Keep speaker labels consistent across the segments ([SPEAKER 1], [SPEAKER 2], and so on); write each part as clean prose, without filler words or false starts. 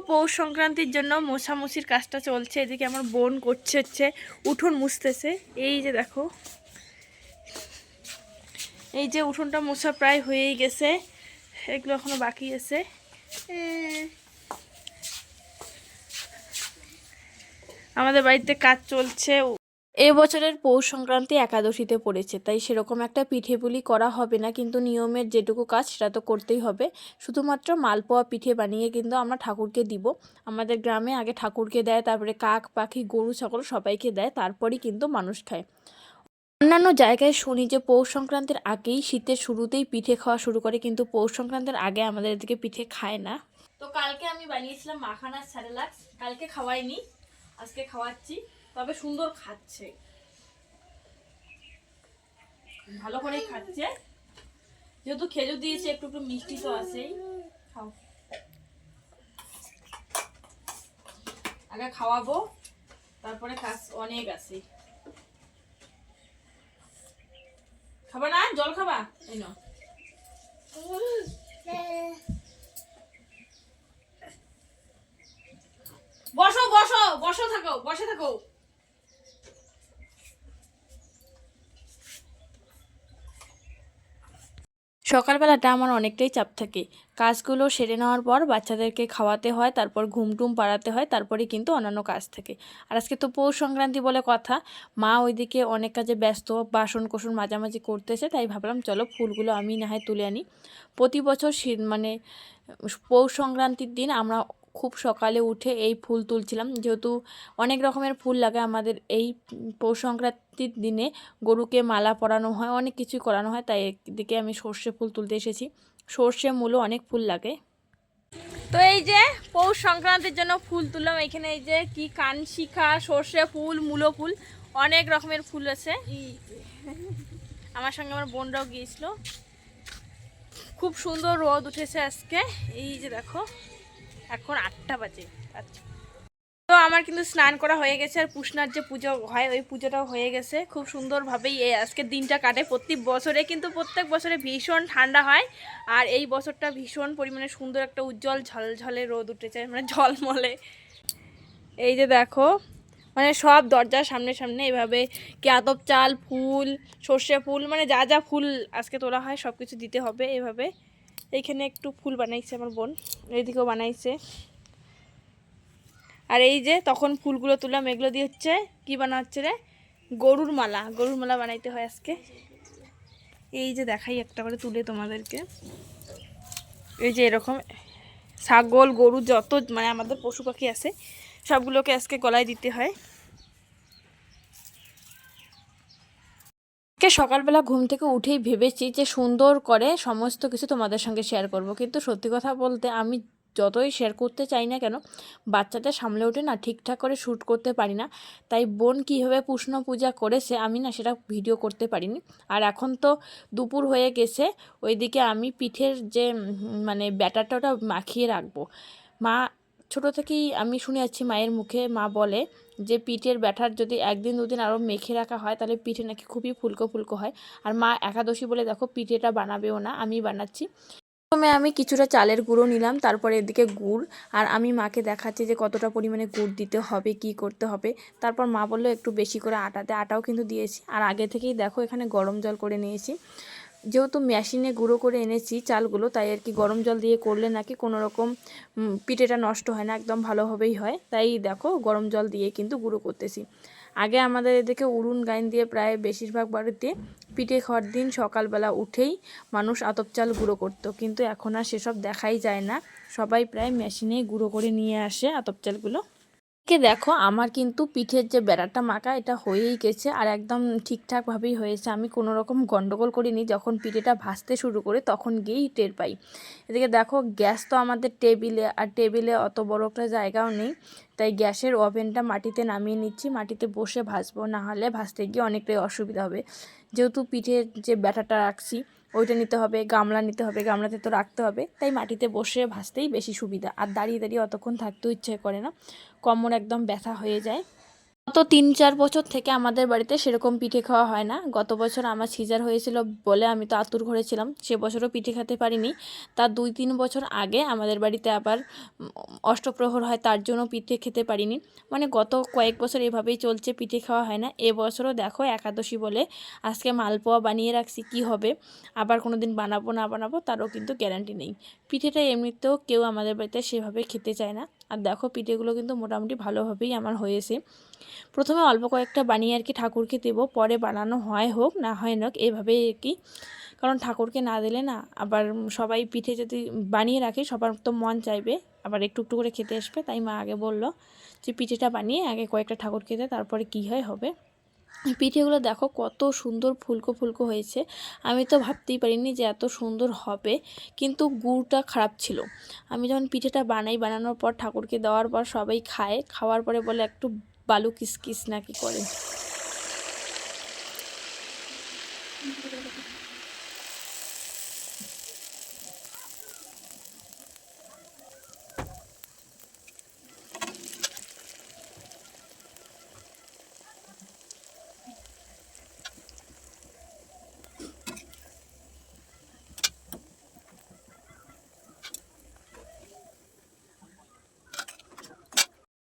[SPEAKER 1] পৌষ সংক্রান্তির জন্য মোছামুছির কাজটা চলছে। এদিকে আমার বোন করছে হচ্ছে উঠোন মুছতেছে। এই যে দেখো, এই যে উঠোনটা মোছা প্রায় হয়েই গেছে, এগুলো এখনো বাকি আছে। আমাদের বাড়িতে কাজ চলছে। এবছরের পৌষ সংক্রান্তি একাদশীতে পড়েছে, তাই সেরকম একটা পিঠে পুলি করা হবে না, কিন্তু নিয়মের যেটুকু কাজ সেটা তো করতেই হবে। শুধুমাত্র মালপোয়া পিঠে বানিয়ে কিন্তু আমরা ঠাকুরকে দিব। আমাদের গ্রামে আগে ঠাকুরকে দেয়, তারপরে কাক পাখি গরু ছাগল সবাইকে দেয়, তারপরেই কিন্তু মানুষ খায়। অন্যান্য জায়গায় শুনি যে পৌষ সংক্রান্তির আগেই শীতের শুরুতেই পিঠে খাওয়া শুরু করে, কিন্তু পৌষ সংক্রান্তির আগে আমাদের এদিকে পিঠে খায় না। তো কালকে আমি বানিয়েছিলাম মাখানার স্যারেলাক্স, কালকে খাওয়াইনি, আজকে খাওয়াচ্ছি। তবে সুন্দর খাচ্ছে, ভালো করেই খাচ্ছে, যেহেতু খেজুর দিয়েছে একটু একটু মিষ্টি তো আছেই। খাও, আগে খাওয়াবো, তারপরে কাজ অনেক আছে। খাবা না? জল খাবা? এই নাও। বসো বসো বসো, থাকো, বসে থাকো। সকালবেলাটা আমার অনেকটাই চাপ থাকে। কাজগুলো সেরে নেওয়ার পর বাচ্চাদেরকে খাওয়াতে হয়, তারপর ঘুমটুম পাড়াতে হয়, তারপরে কিন্তু অন্যান্য কাজ থাকে। আর আজকে তো পৌষ সংক্রান্তি বলে কথা, মা ওইদিকে অনেক কাজে ব্যস্ত, বাসন কোসন মাঝামাঝি করতেছে, তাই ভাবলাম চলো ফুলগুলো আমি না হয় তুলে আনি। প্রতি বছর মানে পৌষ সংক্রান্তির দিন আমরা খুব সকালে উঠে এই ফুল তুলছিলাম, যেহেতু অনেক রকমের ফুল লাগে আমাদের এই পৌষ সংক্রান্তির দিনে। গরুকে মালা পরানো হয়, অনেক কিছুই করানো হয়, তাই একদিকে আমি সর্ষে ফুল তুলতে এসেছি। সর্ষে মূলও অনেক ফুল লাগে। তো এই যে পৌষ সংক্রান্তির জন্য ফুল তুললাম। এখানে এই যে কি কানশিখা, সর্ষে ফুল, মূলো ফুল, অনেক রকমের ফুল আছে। আমার সঙ্গে আমার বোনরাও গিয়েছিল। খুব সুন্দর রোদ উঠেছে আজকে। এই যে দেখো, এখন 8টা বাজে। আচ্ছা, তো আমার কিন্তু স্নান করা হয়ে গেছে, আর পুষনার যে পুজো হয় ওই পুজোটাও হয়ে গেছে। খুব সুন্দরভাবেই এই আজকের দিনটা কাটে প্রত্যেক বছরে, কিন্তু প্রত্যেক বছরে ভীষণ ঠান্ডা হয়, আর এই বছরটা ভীষণ পরিমাণে সুন্দর একটা উজ্জ্বল ঝলঝলে রোদ উঠেছে, মানে ঝলমলে। এই যে দেখো, মানে সব দরজার সামনে সামনে এভাবে কি আতপ চাল, ফুল, সর্ষে ফুল, মানে যা যা ফুল আজকে তোলা হয় সব কিছু দিতে হবে এভাবে। এইখানে একটু ফুল বানাইছে আমার বোন, এইদিকেও বানাইছে। আর এই যে তখন ফুলগুলো তুললাম, এগুলো দিয়ে হচ্ছে কি বানা হচ্ছে রে, গরুর মালা। গরুর মালা বানাইতে হয় আজকে। এই যে দেখাই একটা করে তুলে তোমাদেরকে। এই যে এরকম ছাগল গরু যত মানে আমাদের পশু পাখি আছে সবগুলোকে আজকে গলায় দিতে হয়। সকালবেলা ঘুম থেকে উঠেই ভেবেছি যে সুন্দর করে সমস্ত কিছু তোমাদের সঙ্গে শেয়ার করব, কিন্তু সত্যি কথা বলতে আমি যতই শেয়ার করতে চাই না কেন, বাচ্চাদের সামলে উঠে না ঠিকঠাক করে শ্যুট করতে পারি না। তাই বোন কীভাবে পুষ্ণ পূজা করেছে আমি না সেটা ভিডিও করতে পারিনি। আর এখন তো দুপুর হয়ে গেছে, ওইদিকে আমি পিঠের যে মানে ব্যাটারটা ওটা মাখিয়ে রাখবো। মা ছোটো থেকেই আমি শুনে যাচ্ছি মায়ের মুখে, মা বলে যে পিঠের ব্যাটার যদি একদিন দুদিন আরও মেখে রাখা হয় তাহলে পিঠে নাকি খুবই ফুলকো ফুলকো হয়। আর মা একাদশী বলে দেখো পিঠেটা বানাবেও না, আমি বানাচ্ছি। প্রথমে আমি কিছুটা চালের গুঁড়ো নিলাম, তারপরে এদিকে গুড়, আর আমি মাকে দেখাচ্ছি যে কতটা পরিমাণে গুড় দিতে হবে, কি করতে হবে। তারপর মা বললো একটু বেশি করে আটাতে, আটাও কিন্তু দিয়েছি। আর আগে থেকেই দেখো এখানে গরম জল করে নিয়েছি, যেহেতু মেশিনে গুঁড়ো করে এনেছি চালগুলো, তাই আর কি গরম জল দিয়ে করলে নাকি কোনো রকম পিঠেটা নষ্ট হয় না, একদম ভালোভাবেই হয়। তাই দেখো গরম জল দিয়ে কিন্তু গুঁড়ো করতেছি। আগে আমাদের এদিকে উড়ুন গাইন দিয়ে প্রায় বেশিরভাগ বাড়িতে পিঠে খাওয়ার দিন সকালবেলা উঠেই মানুষ আতপ চাল গুঁড়ো করতো, কিন্তু এখন আর সেসব দেখাই যায় না। সবাই প্রায় মেশিনেই গুঁড়ো করে নিয়ে আসে আতপ চালগুলো। দেখো আমার কিন্তু পিঠের যে ব্যাটারটা মাখা এটা হয়েই গেছে, আর একদম ঠিকঠাকভাবেই হয়েছে। আমি কোনো রকম গন্ডগোল করিনি, যখন পিঠেটা ভাজতে শুরু করে তখন গিয়েই টের পাই। এদিকে দেখো গ্যাস তো আমাদের টেবিলে, আর টেবিলে অত বড় একটা জায়গাও নেই, তাই গ্যাসের ওভেনটা মাটিতে নামিয়ে নিচ্ছি। মাটিতে বসে ভাজবো, না হলে ভাজতে গিয়ে অনেকটাই অসুবিধা হবে। যেহেতু পিঠের যে ব্যাটারটা রাখছি ওইটা নিতে হবে, গামলা নিতে হবে, গামলাতে তো রাখতে হবে, তাই মাটিতে বসে ভাজতেই বেশি সুবিধা। আর দাঁড়িয়ে দাঁড়িয়ে অতক্ষণ থাকতেও ইচ্ছে করে না, কোমর একদম ব্যথা হয়ে যায়। গত 3-4 বছর থেকে আমাদের বাড়িতে সেরকম পিঠে খাওয়া হয় না। গত বছর আমার সিজার হয়েছিল বলে আমি তো আতুর ঘরে ছিলাম, সে বছরও পিঠে খেতে পারিনি। তার 2-3 বছর আগে আমাদের বাড়িতে আবার অষ্টপ্রহর হয়, তার জন্য পিঠে খেতে পারিনি। মানে গত কয়েক বছর এভাবেই চলছে, পিঠে খাওয়া হয় না। এবছরও দেখো একাদশী বলে আজকে মালপোয়া বানিয়ে রাখছি, কি হবে আবার কোনো দিন বানাবো না বানাবো তারও কিন্তু গ্যারান্টি নেই। পিঠেটা এমনিতেও কেউ আমাদের বাড়িতে সেভাবে খেতে চায় না। আর দেখো পিঠেগুলো কিন্তু মোটামুটি ভালোভাবেই আমার হয়েছে। প্রথমে অল্প কয়েকটা বানিয়ে আর কি ঠাকুরকে দেবো, পরে বানানো হয় হোক না হয় না এভাবেই আর কি। কারণ ঠাকুরকে না দিলে না আবার সবাই পিঠে যদি বানিয়ে রাখে সবার তো মন চাইবে আবার একটু একটু করে খেতে আসবে। তাই মা আগে বললো যে পিঠেটা বানিয়ে আগে কয়েকটা ঠাকুর খেতে তারপরে কি হয় হবে। পিঠেগুলো দেখো কত সুন্দর ফুলকো ফুলকো হয়েছে। আমি তো ভাবতেই পারিনি যে এত সুন্দর হবে, কিন্তু গুড়টা খারাপ ছিল। আমি যখন পিঠেটা বানানোর পর ঠাকুরকে দেওয়ার পর সবাই খায়, খাওয়ার পরে বলে একটু বালু কিসকিস নাকি করে।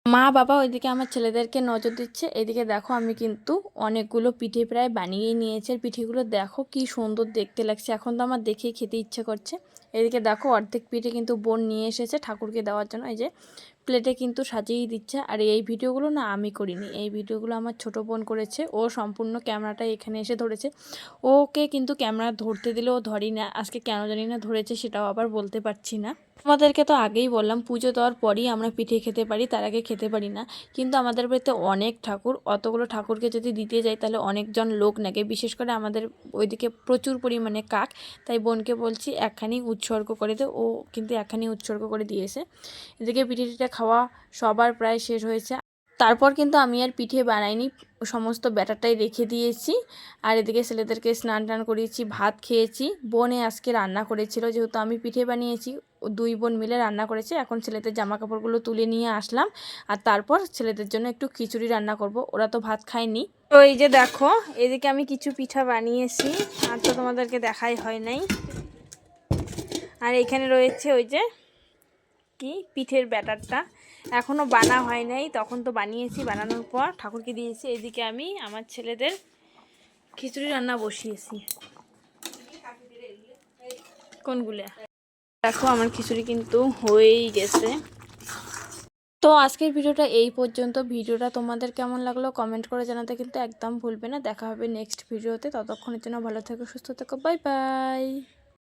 [SPEAKER 1] মা বাবা ওইদিকে আমার ছেলেদেরকে নজর দিচ্ছে, এদিকে দেখো আমি কিন্তু অনেকগুলো পিঠে প্রায় বানিয়েই নিয়েছি। আর পিঠেগুলো দেখো কি সুন্দর দেখতে লাগছে, এখন তো আমার দেখেই খেতে ইচ্ছে করছে। এদিকে দেখো অর্ধেক পিঠে কিন্তু বোন নিয়ে এসেছে ঠাকুরকে দেওয়ার জন্য, এই যে প্লেটে কিন্তু সাজিয়েই দিচ্ছে। আর এই ভিডিওগুলো না আমি করিনি, এই ভিডিওগুলো আমার ছোট বোন করেছে। ও সম্পূর্ণ ক্যামেরাটা এখানে এসে ধরেছে। ওকে কিন্তু ক্যামেরা ধরতে দিলেও ধরি না, আজকে কেন জানি না ধরেছে সেটাও আবার বলতে পারছি না। আমাদেরকে তো আগেই বললাম পুজো দেওয়ার পরই আমরা পিঠে খেতে পারি, তার আগে খেতে পারি না। কিন্তু আমাদের বাড়িতে অনেক ঠাকুর, অতগুলো ঠাকুরকে যদি দিতে যাই তাহলে অনেকজন লোক নাগে, বিশেষ করে আমাদের ওইদিকে প্রচুর পরিমাণে কাক। তাই বোনকে বলছি একখানি উৎসর্গ করে দে, ও কিন্তু একখানি উৎসর্গ করে দিয়েছে। এদিকে পিঠে খাওয়া সবার প্রায় শেষ হয়েছে। তারপর কিন্তু আমি আর পিঠে বানাইনি, সমস্ত ব্যাটারটাই রেখে দিয়েছি। আর এদিকে ছেলেদেরকে স্নান টান করিয়েছি, ভাত খেয়েছি। বোনে আজকে রান্না করেছিল, যেহেতু আমি পিঠে বানিয়েছি দুই বোন মিলে রান্না করেছে। এখন ছেলেদের জামা কাপড়গুলো তুলে নিয়ে আসলাম, আর তারপর ছেলেদের জন্য একটু খিচুড়ি রান্না করব, ওরা তো ভাত খায়নি। তো এই যে দেখো এদিকে আমি কিছু পিঠা বানিয়েছি, আর তো তোমাদেরকে দেখাই হয় নাই। আর এখানে রয়েছে ওই যে কি পিঠের ব্যাটারটা, এখনও বানা হয় নাই, তখন তো বানিয়েছি, বানানোর পর ঠাকুরকে দিয়েছি। এদিকে আমি আমার ছেলেদের খিচুড়ি রান্না বসিয়েছি। কোনগুলো দেখো আমার খিচুড়ি কিন্তু হয়েই গেছে। তো আজকের ভিডিওটা এই পর্যন্ত। ভিডিওটা তোমাদের কেমন লাগলো কমেন্ট করে জানাতে কিন্তু একদম ভুলবে না। দেখা হবে নেক্সট ভিডিওতে, ততক্ষণের জন্য ভালো থেকো, সুস্থ থেকো, বাই বাই।